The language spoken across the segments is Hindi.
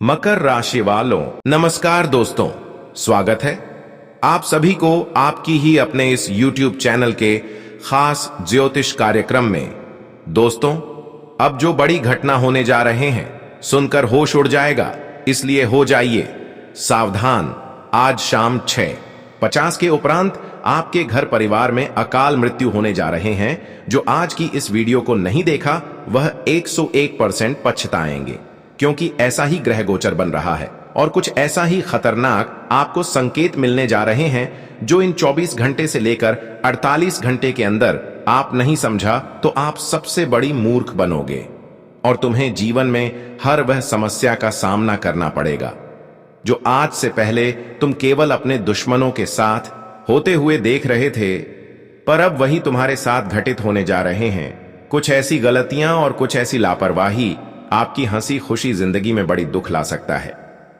मकर राशि वालों, नमस्कार दोस्तों। स्वागत है आप सभी को आपकी ही अपने इस YouTube चैनल के खास ज्योतिष कार्यक्रम में। दोस्तों, अब जो बड़ी घटना होने जा रहे हैं सुनकर होश उड़ जाएगा, इसलिए हो जाइए सावधान। आज शाम 6:50 के उपरांत आपके घर परिवार में अकाल मृत्यु होने जा रहे हैं। जो आज की इस वीडियो को नहीं देखा वह 101% पछताएंगे, क्योंकि ऐसा ही ग्रह गोचर बन रहा है और कुछ ऐसा ही खतरनाक आपको संकेत मिलने जा रहे हैं जो इन 24 घंटे से लेकर 48 घंटे के अंदर आप नहीं समझा तो आप सबसे बड़ी मूर्ख बनोगे और तुम्हें जीवन में हर वह समस्या का सामना करना पड़ेगा जो आज से पहले तुम केवल अपने दुश्मनों के साथ होते हुए देख रहे थे, पर अब वही तुम्हारे साथ घटित होने जा रहे हैं। कुछ ऐसी गलतियां और कुछ ऐसी लापरवाही आपकी हंसी खुशी जिंदगी में बड़ी दुख ला सकता है।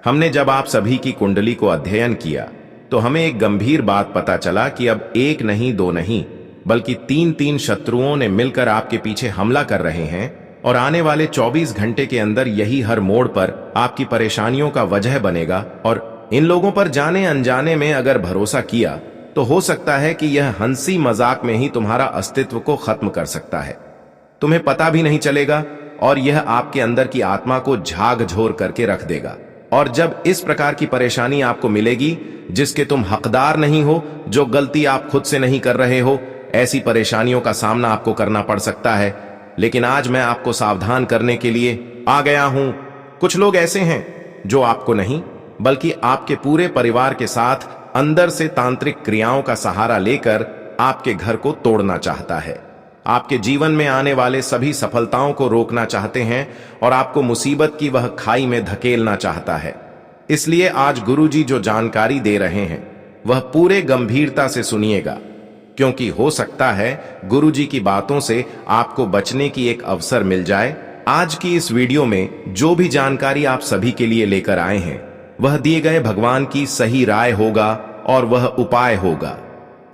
हमने जब आप सभी की कुंडली को अध्ययन किया तो हमें एक गंभीर बात पता चला कि अब एक नहीं, दो नहीं, बल्कि तीन शत्रुओं ने मिलकर आपके पीछे हमला कर रहे हैं और आने वाले 24 घंटे के अंदर यही हर मोड़ पर आपकी परेशानियों का वजह बनेगा। और इन लोगों पर जाने अनजाने में अगर भरोसा किया तो हो सकता है कि यह हंसी मजाक में ही तुम्हारा अस्तित्व को खत्म कर सकता है। तुम्हें पता भी नहीं चलेगा और यह आपके अंदर की आत्मा को झाकझोर करके रख देगा। और जब इस प्रकार की परेशानी आपको मिलेगी जिसके तुम हकदार नहीं हो, जो गलती आप खुद से नहीं कर रहे हो, ऐसी परेशानियों का सामना आपको करना पड़ सकता है। लेकिन आज मैं आपको सावधान करने के लिए आ गया हूं। कुछ लोग ऐसे हैं जो आपको नहीं बल्कि आपके पूरे परिवार के साथ अंदर से तांत्रिक क्रियाओं का सहारा लेकर आपके घर को तोड़ना चाहता है, आपके जीवन में आने वाले सभी सफलताओं को रोकना चाहते हैं और आपको मुसीबत की वह खाई में धकेलना चाहता है। इसलिए आज गुरुजी जो जानकारी दे रहे हैं वह पूरे गंभीरता से सुनिएगा, क्योंकि हो सकता है गुरुजी की बातों से आपको बचने की एक अवसर मिल जाए। आज की इस वीडियो में जो भी जानकारी आप सभी के लिए लेकर आए हैं वह दिए गए भगवान की सही राय होगा और वह उपाय होगा।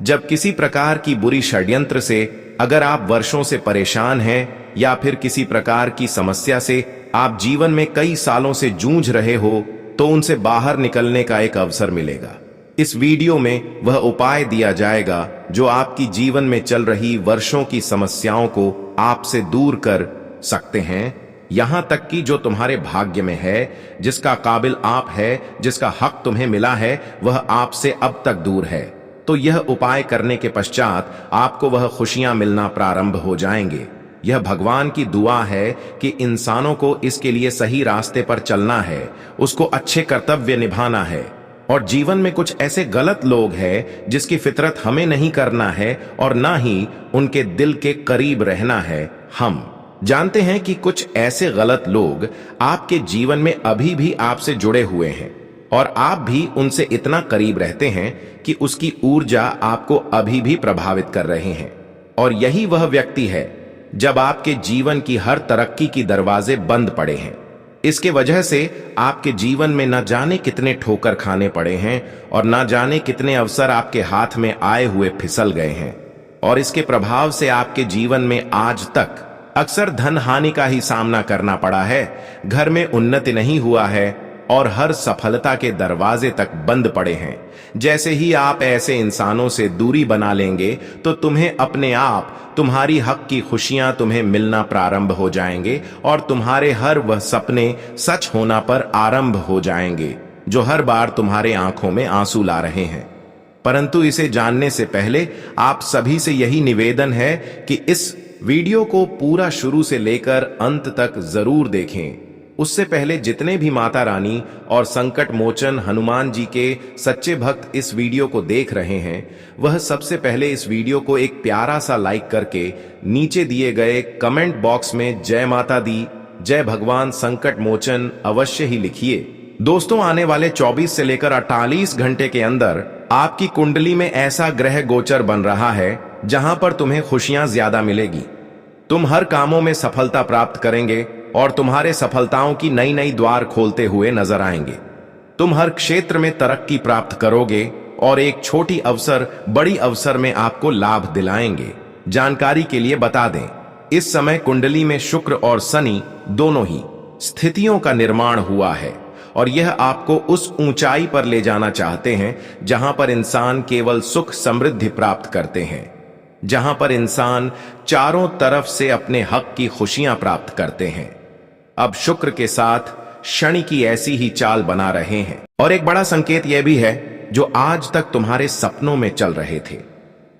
जब किसी प्रकार की बुरी षड्यंत्र से अगर आप वर्षों से परेशान हैं या फिर किसी प्रकार की समस्या से आप जीवन में कई सालों से जूझ रहे हो तो उनसे बाहर निकलने का एक अवसर मिलेगा। इस वीडियो में वह उपाय दिया जाएगा जो आपकी जीवन में चल रही वर्षों की समस्याओं को आपसे दूर कर सकते हैं, यहां तक कि जो तुम्हारे भाग्य में है, जिसका काबिल आप है, जिसका हक तुम्हें मिला है, वह आपसे अब तक दूर है। तो यह उपाय करने के पश्चात आपको वह खुशियां मिलना प्रारंभ हो जाएंगे। यह भगवान की दुआ है कि इंसानों को इसके लिए सही रास्ते पर चलना है, उसको अच्छे कर्तव्य निभाना है। और जीवन में कुछ ऐसे गलत लोग हैं जिसकी फितरत हमें नहीं करना है और ना ही उनके दिल के करीब रहना है। हम जानते हैं कि कुछ ऐसे गलत लोग आपके जीवन में अभी भी आपसे जुड़े हुए हैं और आप भी उनसे इतना करीब रहते हैं कि उसकी ऊर्जा आपको अभी भी प्रभावित कर रहे हैं। और यही वह व्यक्ति है जब आपके जीवन की हर तरक्की की दरवाजे बंद पड़े हैं। इसके वजह से आपके जीवन में न जाने कितने ठोकर खाने पड़े हैं और न जाने कितने अवसर आपके हाथ में आए हुए फिसल गए हैं। और इसके प्रभाव से आपके जीवन में आज तक अक्सर धन हानि का ही सामना करना पड़ा है, घर में उन्नति नहीं हुआ है और हर सफलता के दरवाजे तक बंद पड़े हैं। जैसे ही आप ऐसे इंसानों से दूरी बना लेंगे तो तुम्हें अपने आप तुम्हारी हक की खुशियां तुम्हें मिलना प्रारंभ हो जाएंगे और तुम्हारे हर वह सपने सच होना पर आरंभ हो जाएंगे जो हर बार तुम्हारे आंखों में आंसू ला रहे हैं। परंतु इसे जानने से पहले आप सभी से यही निवेदन है कि इस वीडियो को पूरा शुरू से लेकर अंत तक जरूर देखें। उससे पहले जितने भी माता रानी और संकट मोचन हनुमान जी के सच्चे भक्त इस वीडियो को देख रहे हैं, वह सबसे पहले इस वीडियो को एक प्यारा सा लाइक करके नीचे दिए गए कमेंट बॉक्स में जय माता दी, जय भगवान संकट मोचन अवश्य ही लिखिए। दोस्तों, आने वाले 24 से लेकर 48 घंटे के अंदर आपकी कुंडली में ऐसा ग्रह गोचर बन रहा है जहां पर तुम्हें खुशियां ज्यादा मिलेगी। तुम हर कामों में सफलता प्राप्त करेंगे और तुम्हारे सफलताओं की नई नई द्वार खोलते हुए नजर आएंगे। तुम हर क्षेत्र में तरक्की प्राप्त करोगे और एक छोटी अवसर बड़ी अवसर में आपको लाभ दिलाएंगे। जानकारी के लिए बता दें, इस समय कुंडली में शुक्र और शनि दोनों ही स्थितियों का निर्माण हुआ है और यह आपको उस ऊंचाई पर ले जाना चाहते हैं जहां पर इंसान केवल सुख समृद्धि प्राप्त करते हैं, जहां पर इंसान चारों तरफ से अपने हक की खुशियां प्राप्त करते हैं। अब शुक्र के साथ शनि की ऐसी ही चाल बना रहे हैं। और एक बड़ा संकेत यह भी है, जो आज तक तुम्हारे सपनों में चल रहे थे,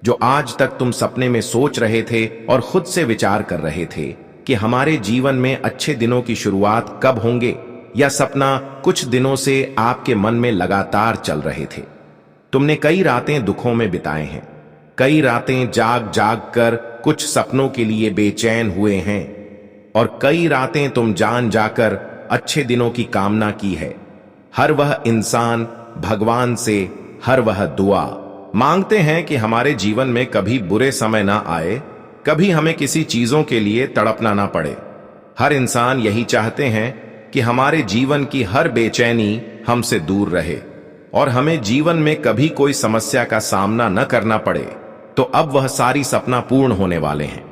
जो आज तक तुम सपने में सोच रहे थे और खुद से विचार कर रहे थे कि हमारे जीवन में अच्छे दिनों की शुरुआत कब होंगे, या सपना कुछ दिनों से आपके मन में लगातार चल रहे थे। तुमने कई रातें दुखों में बिताए हैं, कई रातें जाग जाग कर कुछ सपनों के लिए बेचैन हुए हैं, और कई रातें तुम जान जाकर अच्छे दिनों की कामना की है। हर वह इंसान भगवान से हर वह दुआ मांगते हैं कि हमारे जीवन में कभी बुरे समय ना आए, कभी हमें किसी चीजों के लिए तड़पना ना पड़े। हर इंसान यही चाहते हैं कि हमारे जीवन की हर बेचैनी हमसे दूर रहे और हमें जीवन में कभी कोई समस्या का सामना न करना पड़े। तो अब वह सारी सपना पूर्ण होने वाले हैं।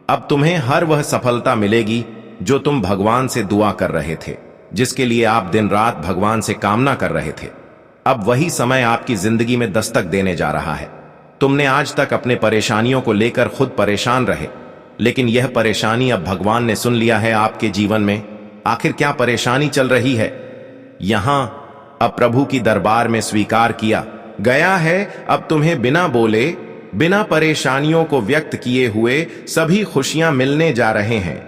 अब तुम्हें हर वह सफलता मिलेगी जो तुम भगवान से दुआ कर रहे थे, जिसके लिए आप दिन रात भगवान से कामना कर रहे थे। अब वही समय आपकी जिंदगी में दस्तक देने जा रहा है। तुमने आज तक अपने परेशानियों को लेकर खुद परेशान रहे, लेकिन यह परेशानी अब भगवान ने सुन लिया है आपके जीवन में। आखिर क्या परेशानी चल रही है, यहां अब प्रभु की दरबार में स्वीकार किया गया है। अब तुम्हें बिना बोले, बिना परेशानियों को व्यक्त किए हुए सभी खुशियां मिलने जा रहे हैं।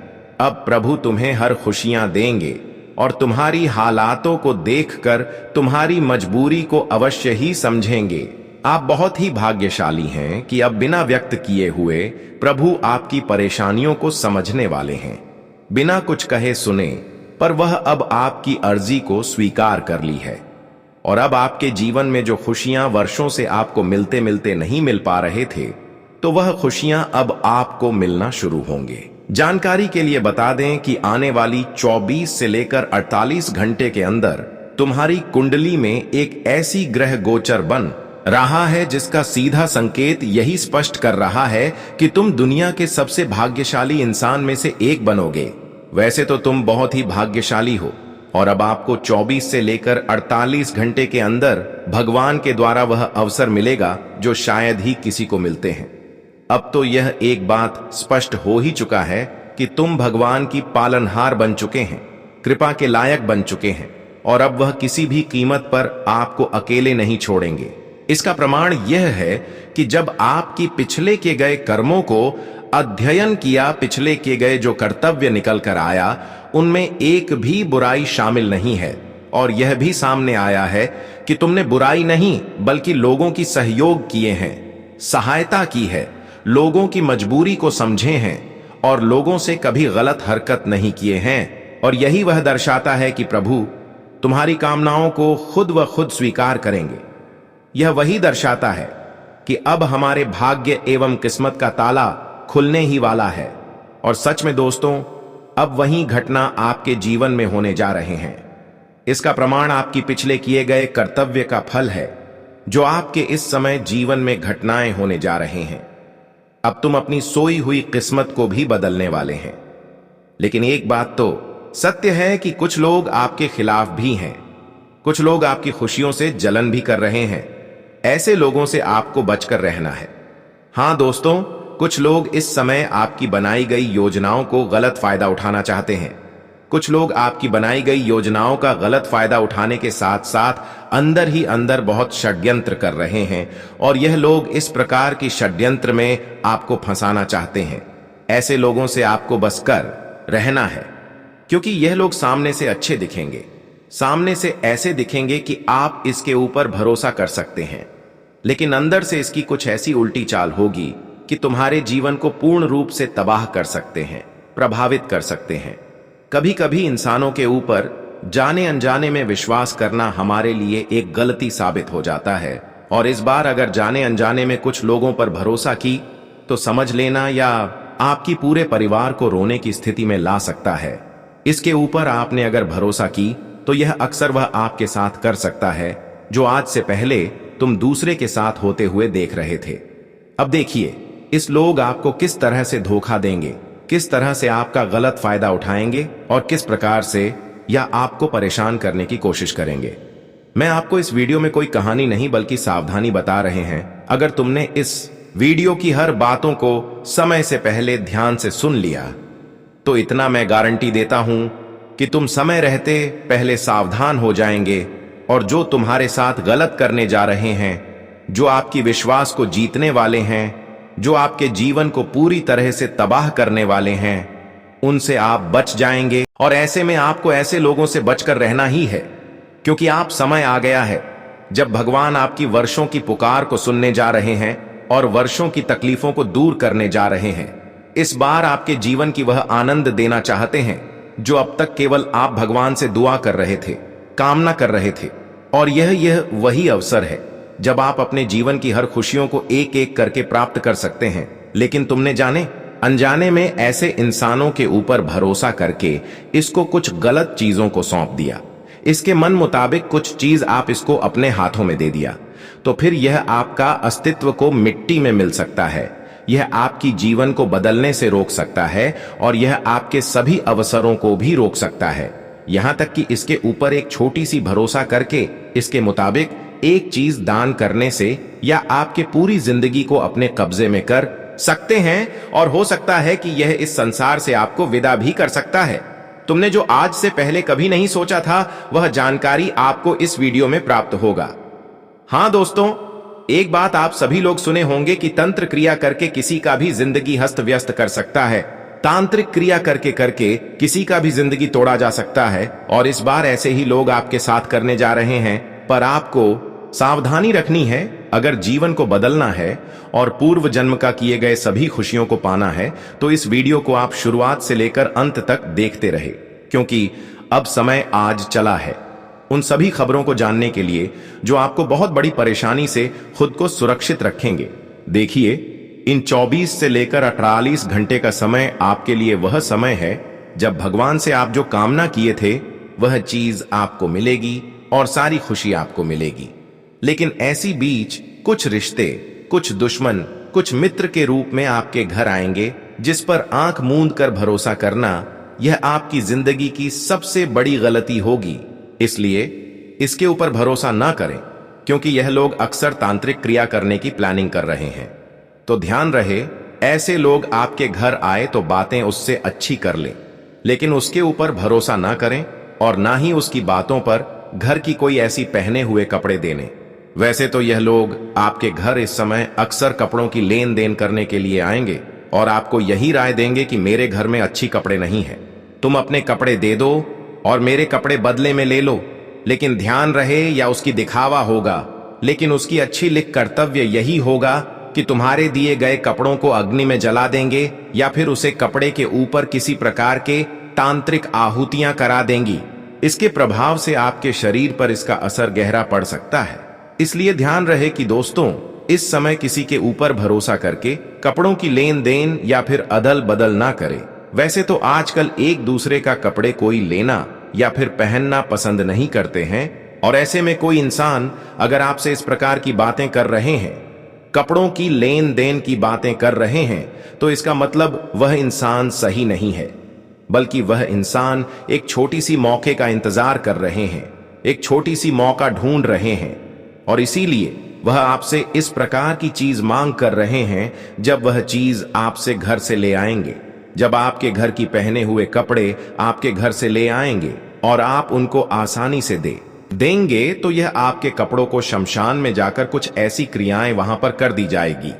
अब प्रभु तुम्हें हर खुशियां देंगे और तुम्हारी हालातों को देखकर तुम्हारी मजबूरी को अवश्य ही समझेंगे। आप बहुत ही भाग्यशाली हैं कि अब बिना व्यक्त किए हुए प्रभु आपकी परेशानियों को समझने वाले हैं। बिना कुछ कहे सुने, पर वह अब आपकी अर्जी को स्वीकार कर ली है। और अब आपके जीवन में जो खुशियां वर्षों से आपको मिलते मिलते नहीं मिल पा रहे थे, तो वह खुशियां अब आपको मिलना शुरू होंगे। जानकारी के लिए बता दें कि आने वाली 24 से लेकर 48 घंटे के अंदर तुम्हारी कुंडली में एक ऐसी ग्रह गोचर बन रहा है जिसका सीधा संकेत यही स्पष्ट कर रहा है कि तुम दुनिया के सबसे भाग्यशाली इंसान में से एक बनोगे। वैसे तो तुम बहुत ही भाग्यशाली हो, और अब आपको 24 से लेकर 48 घंटे के अंदर भगवान के द्वारा वह अवसर मिलेगा जो शायद ही किसी को मिलते हैं। अब तो यह एक बात स्पष्ट हो ही चुका है कि तुम भगवान की पालनहार बन चुके हैं, कृपा के लायक बन चुके हैं, और अब वह किसी भी कीमत पर आपको अकेले नहीं छोड़ेंगे। इसका प्रमाण यह है कि जब आपकी पिछले किए गए कर्मों को अध्ययन किया, पिछले किए गए जो कर्तव्य निकल कर आया, उनमें एक भी बुराई शामिल नहीं है। और यह भी सामने आया है कि तुमने बुराई नहीं बल्कि लोगों की सहयोग किए हैं, सहायता की है, लोगों की मजबूरी को समझे हैं और लोगों से कभी गलत हरकत नहीं किए हैं। और यही वह दर्शाता है कि प्रभु तुम्हारी कामनाओं को खुद व खुद स्वीकार करेंगे। यह वही दर्शाता है कि अब हमारे भाग्य एवं किस्मत का ताला खुलने ही वाला है। और सच में दोस्तों, अब वही घटना आपके जीवन में होने जा रहे हैं। इसका प्रमाण आपकी पिछले किए गए कर्तव्य का फल है, जो आपके इस समय जीवन में घटनाएं होने जा रहे हैं। अब तुम अपनी सोई हुई किस्मत को भी बदलने वाले हैं। लेकिन एक बात तो सत्य है कि कुछ लोग आपके खिलाफ भी हैं, कुछ लोग आपकी खुशियों से जलन भी कर रहे हैं। ऐसे लोगों से आपको बचकर रहना है। हां दोस्तों, कुछ लोग इस समय आपकी बनाई गई योजनाओं को गलत फायदा उठाना चाहते हैं। कुछ लोग आपकी बनाई गई योजनाओं का गलत फायदा उठाने के साथ साथ अंदर ही अंदर बहुत षड्यंत्र कर रहे हैं, और यह लोग इस प्रकार की षड्यंत्र में आपको फंसाना चाहते हैं। ऐसे लोगों से आपको बस कर रहना है, क्योंकि यह लोग सामने से अच्छे दिखेंगे, सामने से ऐसे दिखेंगे कि आप इसके ऊपर भरोसा कर सकते हैं, लेकिन अंदर से इसकी कुछ ऐसी उल्टी चाल होगी कि तुम्हारे जीवन को पूर्ण रूप से तबाह कर सकते हैं, प्रभावित कर सकते हैं। कभी कभी इंसानों के ऊपर जाने अनजाने में विश्वास करना हमारे लिए एक गलती साबित हो जाता है, और इस बार अगर जाने अनजाने में कुछ लोगों पर भरोसा की तो समझ लेना या आपकी पूरे परिवार को रोने की स्थिति में ला सकता है। इसके ऊपर आपने अगर भरोसा की तो यह अक्सर वह आपके साथ कर सकता है जो आज से पहले तुम दूसरे के साथ होते हुए देख रहे थे। अब देखिए, इस लोग आपको किस तरह से धोखा देंगे, किस तरह से आपका गलत फायदा उठाएंगे और किस प्रकार से या आपको परेशान करने की कोशिश करेंगे। मैं आपको इस वीडियो में कोई कहानी नहीं बल्कि सावधानी बता रहे हैं। अगर तुमने इस वीडियो की हर बातों को समय से पहले ध्यान से सुन लिया तो इतना मैं गारंटी देता हूं कि तुम समय रहते पहले सावधान हो जाएंगे और जो तुम्हारे साथ गलत करने जा रहे हैं, जो आपकी विश्वास को जीतने वाले हैं, जो आपके जीवन को पूरी तरह से तबाह करने वाले हैं, उनसे आप बच जाएंगे। और ऐसे में आपको ऐसे लोगों से बचकर रहना ही है, क्योंकि आप समय आ गया है जब भगवान आपकी वर्षों की पुकार को सुनने जा रहे हैं और वर्षों की तकलीफों को दूर करने जा रहे हैं। इस बार आपके जीवन की वह आनंद देना चाहते हैं जो अब तक केवल आप भगवान से दुआ कर रहे थे, कामना कर रहे थे। और यह वही अवसर है जब आप अपने जीवन की हर खुशियों को एक एक करके प्राप्त कर सकते हैं। लेकिन तुमने जाने अनजाने में ऐसे इंसानों के ऊपर भरोसा करके इसको कुछ गलत चीजों को सौंप दिया। इसके मन मुताबिक कुछ चीज आप इसको अपने हाथों में दे दिया, तो फिर यह आपका अस्तित्व को मिट्टी में मिल सकता है। यह आपकी जीवन को बदलने से रोक सकता है और यह आपके सभी अवसरों को भी रोक सकता है। यहां तक कि इसके ऊपर एक छोटी सी भरोसा करके इसके मुताबिक एक चीज दान करने से या आपके पूरी जिंदगी को अपने कब्जे में कर सकते हैं। और हो सकता है कि यह इस संसार से आपको विदा भी कर सकता है। तुमने जो आज से पहले कभी नहीं सोचा था, वह जानकारी आपको इस वीडियो में प्राप्त होगा। हां दोस्तों, एक बात आप सभी लोग सुने होंगे कि तंत्र क्रिया करके किसी का भी जिंदगी हस्त व्यस्त कर सकता है। तांत्रिक क्रिया करके करके किसी का भी जिंदगी तोड़ा जा सकता है, और इस बार ऐसे ही लोग आपके साथ करने जा रहे हैं। पर आपको सावधानी रखनी है। अगर जीवन को बदलना है और पूर्व जन्म का किए गए सभी खुशियों को पाना है तो इस वीडियो को आप शुरुआत से लेकर अंत तक देखते रहे, क्योंकि अब समय आज चला है उन सभी खबरों को जानने के लिए जो आपको बहुत बड़ी परेशानी से खुद को सुरक्षित रखेंगे। देखिए, इन 24 से लेकर 48 घंटे का समय आपके लिए वह समय है जब भगवान से आप जो कामना किए थे वह चीज आपको मिलेगी और सारी खुशी आपको मिलेगी। लेकिन ऐसी बीच कुछ रिश्ते, कुछ दुश्मन, कुछ मित्र के रूप में आपके घर आएंगे जिस पर आंख मूंद कर भरोसा करना यह आपकी जिंदगी की सबसे बड़ी गलती होगी। इसलिए इसके ऊपर भरोसा ना करें, क्योंकि यह लोग अक्सर तांत्रिक क्रिया करने की प्लानिंग कर रहे हैं। तो ध्यान रहे, ऐसे लोग आपके घर आए तो बातें उससे अच्छी कर लें, लेकिन उसके ऊपर भरोसा ना करें और ना ही उसकी बातों पर घर की कोई ऐसी पहने हुए कपड़े देने। वैसे तो यह लोग आपके घर इस समय अक्सर कपड़ों की लेन देन करने के लिए आएंगे और आपको यही राय देंगे कि मेरे घर में अच्छी कपड़े नहीं है, तुम अपने कपड़े दे दो और मेरे कपड़े बदले में ले लो। लेकिन ध्यान रहे, या उसकी दिखावा होगा, लेकिन उसकी अच्छी लिख कर्तव्य यही होगा कि तुम्हारे दिए गए कपड़ों को अग्नि में जला देंगे या फिर उसे कपड़े के ऊपर किसी प्रकार के तांत्रिक आहुतियां करा देंगी। इसके प्रभाव से आपके शरीर पर इसका असर गहरा पड़ सकता है। इसलिए ध्यान रहे कि दोस्तों, इस समय किसी के ऊपर भरोसा करके कपड़ों की लेन देन या फिर अदल बदल ना करें। वैसे तो आजकल एक दूसरे का कपड़े कोई लेना या फिर पहनना पसंद नहीं करते हैं, और ऐसे में कोई इंसान अगर आपसे इस प्रकार की बातें कर रहे हैं, कपड़ों की लेन देन की बातें कर रहे हैं, तो इसका मतलब वह इंसान सही नहीं है, बल्कि वह इंसान एक छोटी सी मौके का इंतजार कर रहे हैं, एक छोटी सी मौका ढूंढ रहे हैं, और इसीलिए वह आपसे इस प्रकार की चीज मांग कर रहे हैं। जब वह चीज आपसे घर से ले आएंगे, जब आपके घर की पहने हुए कपड़े आपके घर से ले आएंगे और आप उनको आसानी से देंगे, तो यह आपके कपड़ों को शमशान में जाकर कुछ ऐसी क्रियाएं वहां पर कर दी जाएगी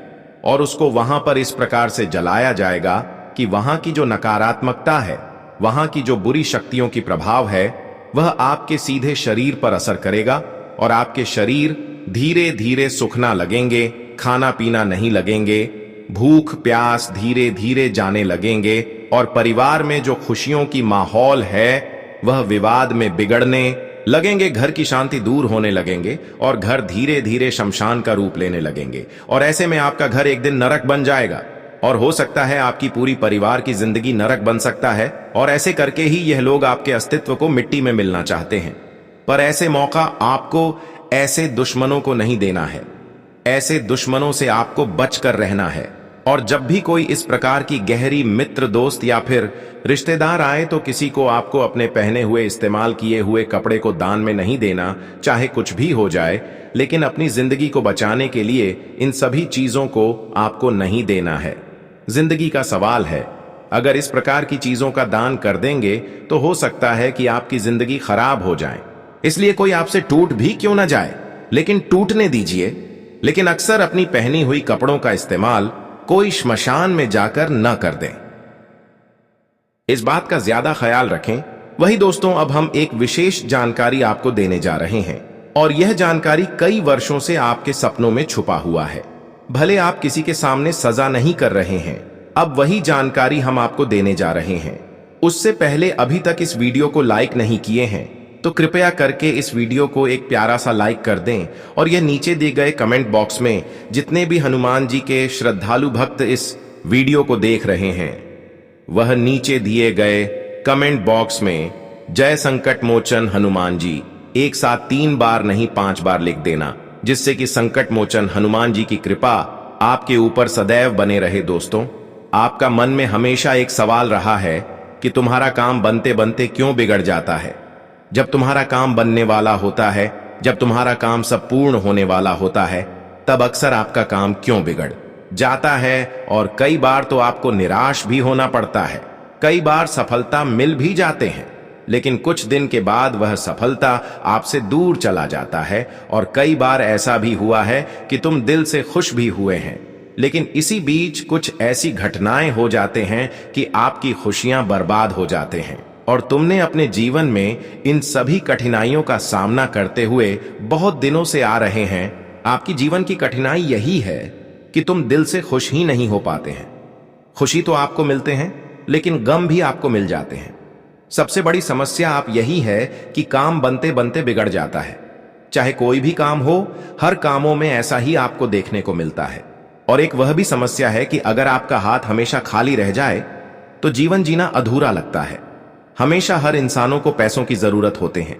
और उसको वहां पर इस प्रकार से जलाया जाएगा कि वहां की जो नकारात्मकता है, वहां की जो बुरी शक्तियों की प्रभाव है, वह आपके सीधे शरीर पर असर करेगा और आपके शरीर धीरे धीरे सूखना लगेंगे, खाना पीना नहीं लगेंगे, भूख प्यास धीरे धीरे जाने लगेंगे, और परिवार में जो खुशियों की माहौल है वह विवाद में बिगड़ने लगेंगे, घर की शांति दूर होने लगेंगे और घर धीरे धीरे शमशान का रूप लेने लगेंगे। और ऐसे में आपका घर एक दिन नरक बन जाएगा, और हो सकता है आपकी पूरी परिवार की जिंदगी नरक बन सकता है। और ऐसे करके ही यह लोग आपके अस्तित्व को मिट्टी में मिलना चाहते हैं। पर ऐसे मौका आपको ऐसे दुश्मनों को नहीं देना है। ऐसे दुश्मनों से आपको बचकर रहना है। और जब भी कोई इस प्रकार की गहरी मित्र, दोस्त या फिर रिश्तेदार आए तो किसी को आपको अपने पहने हुए, इस्तेमाल किए हुए कपड़े को दान में नहीं देना, चाहे कुछ भी हो जाए। लेकिन अपनी जिंदगी को बचाने के लिए इन सभी चीजों को आपको नहीं देना है। जिंदगी का सवाल है, अगर इस प्रकार की चीजों का दान कर देंगे तो हो सकता है कि आपकी जिंदगी खराब हो जाए। इसलिए कोई आपसे टूट भी क्यों ना जाए, लेकिन टूटने दीजिए। लेकिन अक्सर अपनी पहनी हुई कपड़ों का इस्तेमाल कोई श्मशान में जाकर न कर दें। इस बात का ज्यादा ख्याल रखें। वही दोस्तों, अब हम एक विशेष जानकारी आपको देने जा रहे हैं और यह जानकारी कई वर्षों से आपके सपनों में छुपा हुआ है। भले आप किसी के सामने सजा नहीं कर रहे हैं, अब वही जानकारी हम आपको देने जा रहे हैं। उससे पहले अभी तक इस वीडियो को लाइक नहीं किए हैं तो कृपया करके इस वीडियो को एक प्यारा सा लाइक कर दें और यह नीचे दिए गए कमेंट बॉक्स में जितने भी हनुमान जी के श्रद्धालु भक्त इस वीडियो को देख रहे हैं, वह नीचे दिए गए कमेंट बॉक्स में जय संकट मोचन हनुमान जी एक साथ 3 बार नहीं 5 बार लिख देना, जिससे कि संकट मोचन हनुमान जी की कृपा आपके ऊपर सदैव बने रहे। दोस्तों, आपका मन में हमेशा एक सवाल रहा है कि तुम्हारा काम बनते बनते क्यों बिगड़ जाता है। जब तुम्हारा काम बनने वाला होता है, जब तुम्हारा काम सब पूर्ण होने वाला होता है, तब अक्सर आपका काम क्यों बिगड़ जाता है। और कई बार तो आपको निराश भी होना पड़ता है। कई बार सफलता मिल भी जाते हैं, लेकिन कुछ दिन के बाद वह सफलता आपसे दूर चला जाता है। और कई बार ऐसा भी हुआ है कि तुम दिल से खुश भी हुए हैं, लेकिन इसी बीच कुछ ऐसी घटनाएं हो जाते हैं कि आपकी खुशियां बर्बाद हो जाते हैं और तुमने अपने जीवन में इन सभी कठिनाइयों का सामना करते हुए बहुत दिनों से आ रहे हैं। आपकी जीवन की कठिनाई यही है कि तुम दिल से खुश ही नहीं हो पाते हैं। खुशी तो आपको मिलते हैं, लेकिन गम भी आपको मिल जाते हैं। सबसे बड़ी समस्या आप यही है कि काम बनते बनते बिगड़ जाता है। चाहे कोई भी काम हो, हर कामों में ऐसा ही आपको देखने को मिलता है। और एक वह भी समस्या है कि अगर आपका हाथ हमेशा खाली रह जाए तो जीवन जीना अधूरा लगता है। हमेशा हर इंसानों को पैसों की जरूरत होते हैं।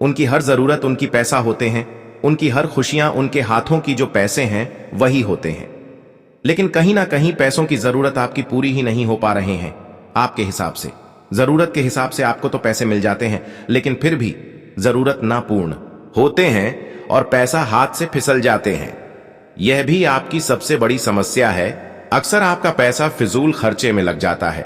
उनकी हर जरूरत उनकी पैसा होते हैं। उनकी हर खुशियां उनके हाथों की जो पैसे हैं वही होते हैं। लेकिन कहीं ना कहीं पैसों की जरूरत आपकी पूरी ही नहीं हो पा रहे हैं। आपके हिसाब से, जरूरत के हिसाब से आपको तो पैसे मिल जाते हैं, लेकिन फिर भी जरूरत ना पूर्ण होते हैं और पैसा हाथ से फिसल जाते हैं। यह भी आपकी सबसे बड़ी समस्या है। अक्सर आपका पैसा फिजूल खर्चे में लग जाता है।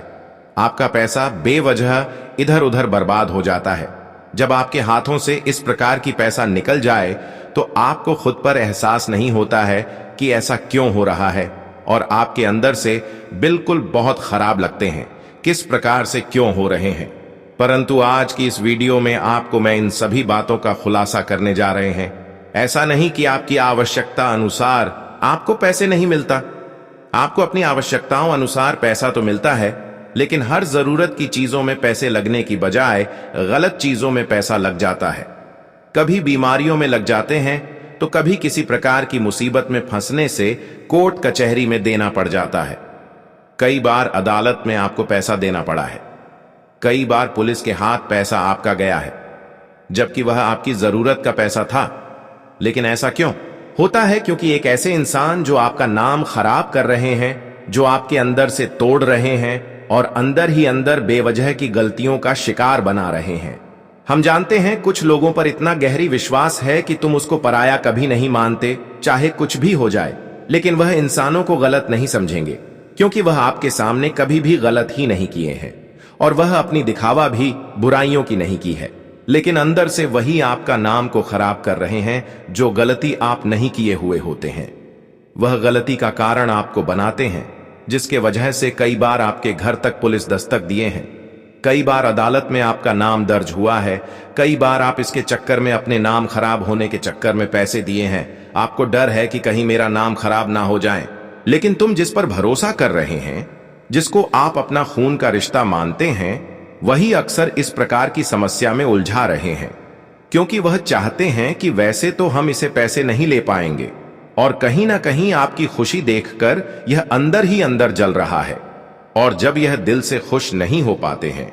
आपका पैसा बेवजह इधर उधर बर्बाद हो जाता है। जब आपके हाथों से इस प्रकार की पैसा निकल जाए तो आपको खुद पर एहसास नहीं होता है कि ऐसा क्यों हो रहा है, और आपके अंदर से बिल्कुल बहुत खराब लगते हैं किस प्रकार से क्यों हो रहे हैं। परंतु आज की इस वीडियो में आपको मैं इन सभी बातों का खुलासा करने जा रहे हैं। ऐसा नहीं कि आपकी आवश्यकता अनुसार आपको पैसे नहीं मिलता। आपको अपनी आवश्यकताओं अनुसार पैसा तो मिलता है, लेकिन हर जरूरत की चीजों में पैसे लगने की बजाय गलत चीजों में पैसा लग जाता है। कभी बीमारियों में लग जाते हैं तो कभी किसी प्रकार की मुसीबत में फंसने से कोर्ट कचहरी में देना पड़ जाता है। कई बार अदालत में आपको पैसा देना पड़ा है। कई बार पुलिस के हाथ पैसा आपका गया है, जबकि वह आपकी जरूरत का पैसा था। लेकिन ऐसा क्यों होता है? क्योंकि एक ऐसे इंसान जो आपका नाम खराब कर रहे हैं, जो आपके अंदर से तोड़ रहे हैं और अंदर ही अंदर बेवजह की गलतियों का शिकार बना रहे हैं। हम जानते हैं कुछ लोगों पर इतना गहरी विश्वास है कि तुम उसको पराया कभी नहीं मानते, चाहे कुछ भी हो जाए। लेकिन वह इंसानों को गलत नहीं समझेंगे, क्योंकि वह आपके सामने कभी भी गलत ही नहीं किए हैं और वह अपनी दिखावा भी बुराइयों की नहीं की है। लेकिन अंदर से वही आपका नाम को खराब कर रहे हैं, जो गलती आप नहीं किए हुए होते हैं। वह गलती का कारण आपको बनाते हैं, जिसके वजह से कई बार आपके घर तक पुलिस दस्तक दिए हैं। कई बार अदालत में आपका नाम दर्ज हुआ है। कई बार आप इसके चक्कर में, अपने नाम खराब होने के चक्कर में पैसे दिए हैं। आपको डर है कि कहीं मेरा नाम खराब ना हो जाए। लेकिन तुम जिस पर भरोसा कर रहे हैं, जिसको आप अपना खून का रिश्ता मानते हैं, वही अक्सर इस प्रकार की समस्या में उलझा रहे हैं। क्योंकि वह चाहते हैं कि वैसे तो हम इसे पैसे नहीं ले पाएंगे, और कहीं ना कहीं आपकी खुशी देखकर यह अंदर ही अंदर जल रहा है। और जब यह दिल से खुश नहीं हो पाते हैं,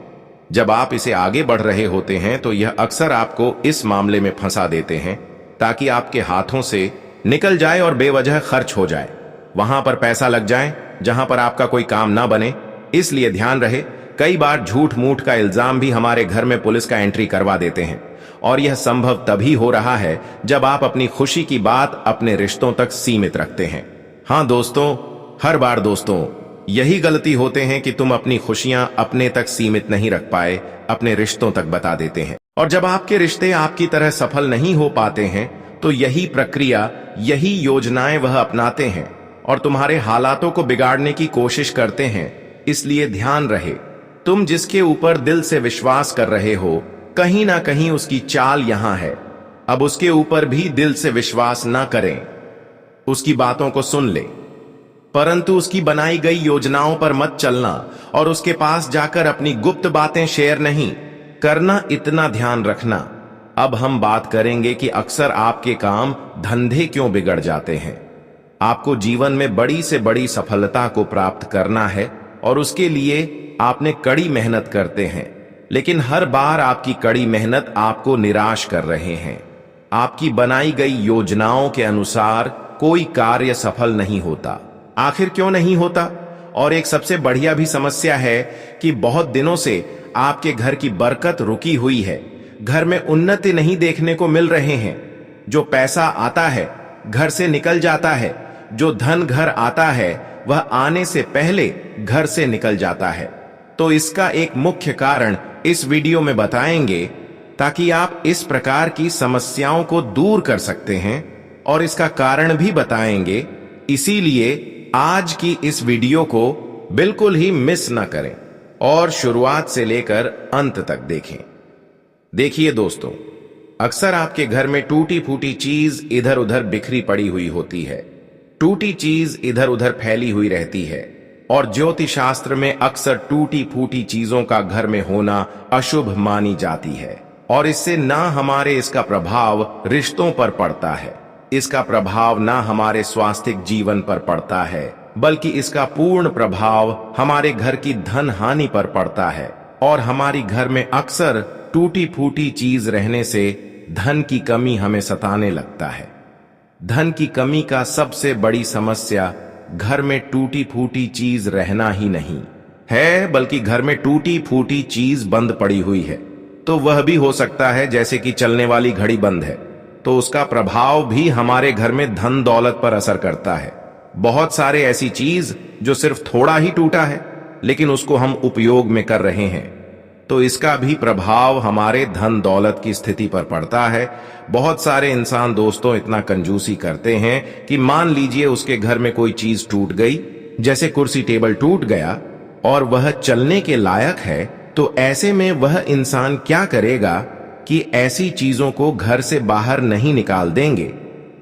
जब आप इसे आगे बढ़ रहे होते हैं, तो यह अक्सर आपको इस मामले में फंसा देते हैं ताकि आपके हाथों से निकल जाए और बेवजह खर्च हो जाए। वहां पर पैसा लग जाए जहां पर आपका कोई काम ना बने। इसलिए ध्यान रहे, कई बार झूठ मूठ का इल्जाम भी हमारे घर में पुलिस का एंट्री करवा देते हैं, और यह संभव तभी हो रहा है जब आप अपनी खुशी की बात अपने रिश्तों तक सीमित रखते हैं। हाँ दोस्तों, हर बार दोस्तों यही गलती होते हैं कि तुम अपनी खुशियां अपने तक सीमित नहीं रख पाए, अपने रिश्तों तक बता देते हैं। और जब आपके रिश्ते आपकी तरह सफल नहीं हो पाते हैं तो यही प्रक्रिया, यही योजनाएं वह अपनाते हैं और तुम्हारे हालातों को बिगाड़ने की कोशिश करते हैं। इसलिए ध्यान रहे, तुम जिसके ऊपर दिल से विश्वास कर रहे हो, कहीं ना कहीं उसकी चाल यहां है। अब उसके ऊपर भी दिल से विश्वास ना करें, उसकी बातों को सुन ले, परंतु उसकी बनाई गई योजनाओं पर मत चलना और उसके पास जाकर अपनी गुप्त बातें शेयर नहीं करना, इतना ध्यान रखना। अब हम बात करेंगे कि अक्सर आपके काम धंधे क्यों बिगड़ जाते हैं। आपको जीवन में बड़ी से बड़ी सफलता को प्राप्त करना है और उसके लिए आपने कड़ी मेहनत करते हैं, लेकिन हर बार आपकी कड़ी मेहनत आपको निराश कर रहे हैं। आपकी बनाई गई योजनाओं के अनुसार कोई कार्य सफल नहीं होता। आखिर क्यों नहीं होता? और एक सबसे बढ़िया भी समस्या है कि बहुत दिनों से आपके घर की बरकत रुकी हुई है। घर में उन्नति नहीं देखने को मिल रहे हैं। जो पैसा आता है घर से निकल जाता है, जो धन घर आता है वह आने से पहले घर से निकल जाता है। तो इसका एक मुख्य कारण इस वीडियो में बताएंगे, ताकि आप इस प्रकार की समस्याओं को दूर कर सकते हैं, और इसका कारण भी बताएंगे। इसीलिए आज की इस वीडियो को बिल्कुल ही मिस ना करें और शुरुआत से लेकर अंत तक देखें। देखिए दोस्तों, अक्सर आपके घर में टूटी फूटी चीज इधर उधर बिखरी पड़ी हुई होती है। टूटी चीज इधर उधर फैली हुई रहती है, और ज्योतिष शास्त्र में अक्सर टूटी फूटी चीजों का घर में होना अशुभ मानी जाती है, और इससे ना हमारे इसका प्रभाव रिश्तों पर पड़ता है, इसका प्रभाव ना हमारे स्वास्थ्यिक जीवन पर पड़ता है, बल्कि इसका पूर्ण प्रभाव हमारे घर की धन हानि पर पड़ता है। और हमारी घर में अक्सर टूटी फूटी चीज रहने से धन की कमी हमें सताने लगता है। धन की कमी का सबसे बड़ी समस्या घर में टूटी फूटी चीज रहना ही नहीं है, बल्कि घर में टूटी फूटी चीज बंद पड़ी हुई है। तो वह भी हो सकता है जैसे कि चलने वाली घड़ी बंद है, तो उसका प्रभाव भी हमारे घर में धन दौलत पर असर करता है। बहुत सारे ऐसी चीज जो सिर्फ थोड़ा ही टूटा है, लेकिन उसको हम उपयोग में कर रहे हैं, तो इसका भी प्रभाव हमारे धन दौलत की स्थिति पर पड़ता है। बहुत सारे इंसान दोस्तों इतना कंजूसी करते हैं कि मान लीजिए उसके घर में कोई चीज टूट गई, जैसे कुर्सी टेबल टूट गया और वह चलने के लायक है, तो ऐसे में वह इंसान क्या करेगा कि ऐसी चीजों को घर से बाहर नहीं निकाल देंगे,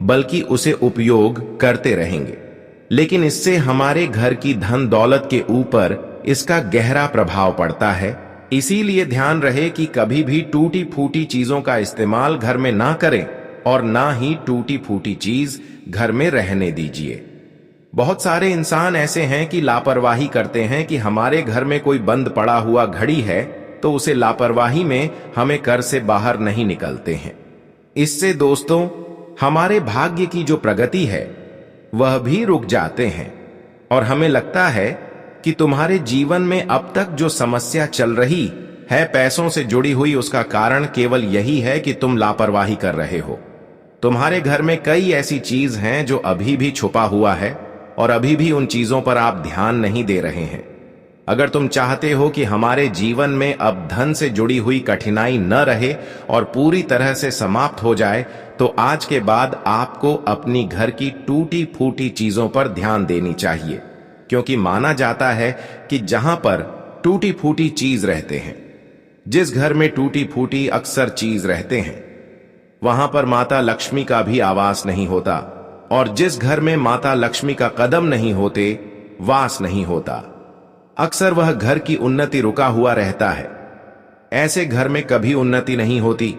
बल्कि उसे उपयोग करते रहेंगे। लेकिन इससे हमारे घर की धन दौलत के ऊपर इसका गहरा प्रभाव पड़ता है। इसीलिए ध्यान रहे कि कभी भी टूटी फूटी चीजों का इस्तेमाल घर में ना करें, और ना ही टूटी फूटी चीज घर में रहने दीजिए। बहुत सारे इंसान ऐसे हैं कि लापरवाही करते हैं कि हमारे घर में कोई बंद पड़ा हुआ घड़ी है, तो उसे लापरवाही में हमें घर से बाहर नहीं निकलते हैं। इससे दोस्तों हमारे भाग्य की जो प्रगति है वह भी रुक जाते हैं, और हमें लगता है कि तुम्हारे जीवन में अब तक जो समस्या चल रही है पैसों से जुड़ी हुई, उसका कारण केवल यही है कि तुम लापरवाही कर रहे हो। तुम्हारे घर में कई ऐसी चीज हैं जो अभी भी छुपा हुआ है, और अभी भी उन चीजों पर आप ध्यान नहीं दे रहे हैं। अगर तुम चाहते हो कि हमारे जीवन में अब धन से जुड़ी हुई कठिनाई न रहे और पूरी तरह से समाप्त हो जाए, तो आज के बाद आपको अपनी घर की टूटी फूटी चीजों पर ध्यान देनी चाहिए, क्योंकि माना जाता है कि जहां पर टूटी फूटी चीज रहते हैं, जिस घर में टूटी फूटी अक्सर चीज रहते हैं, वहां पर माता लक्ष्मी का भी आवास नहीं होता, और जिस घर में माता लक्ष्मी का कदम नहीं होते, वास नहीं होता। अक्सर वह घर की उन्नति रुका हुआ रहता है। ऐसे घर में कभी उन्नति नहीं होती।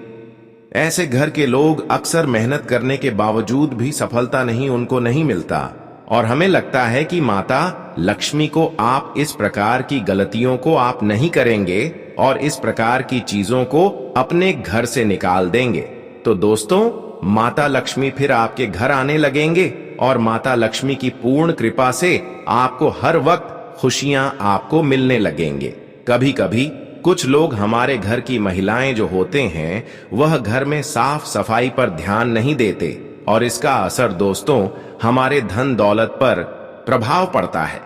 ऐसे घर के लोग अक्सर मेहनत करने के बावजूद भी सफलता उनको नहीं मिलता, और हमें लगता है कि माता लक्ष्मी को आप इस प्रकार की गलतियों को आप नहीं करेंगे और इस प्रकार की चीजों को अपने घर से निकाल देंगे, तो दोस्तों माता लक्ष्मी फिर आपके घर आने लगेंगे और माता लक्ष्मी की पूर्ण कृपा से आपको हर वक्त खुशियां आपको मिलने लगेंगे। कभी कभी कुछ लोग हमारे घर की महिलाएं जो होते हैं वह घर में साफ सफाई पर ध्यान नहीं देते और इसका असर दोस्तों हमारे धन दौलत पर प्रभाव पड़ता है।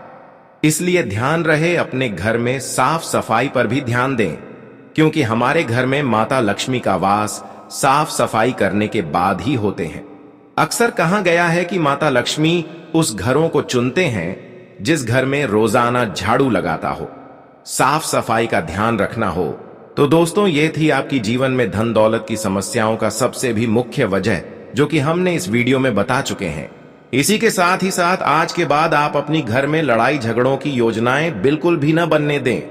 इसलिए ध्यान रहे अपने घर में साफ सफाई पर भी ध्यान दें, क्योंकि हमारे घर में माता लक्ष्मी का वास साफ सफाई करने के बाद ही होते हैं। अक्सर कहा गया है कि माता लक्ष्मी उस घरों को चुनते हैं जिस घर में रोजाना झाड़ू लगाता हो, साफ सफाई का ध्यान रखना हो। तो दोस्तों ये थी आपकी जीवन में धन दौलत की समस्याओं का सबसे भी मुख्य वजह जो कि हमने इस वीडियो में बता चुके हैं। इसी के साथ ही साथ आज के बाद आप अपनी घर में लड़ाई झगड़ों की योजनाएं बिल्कुल भी न बनने दें।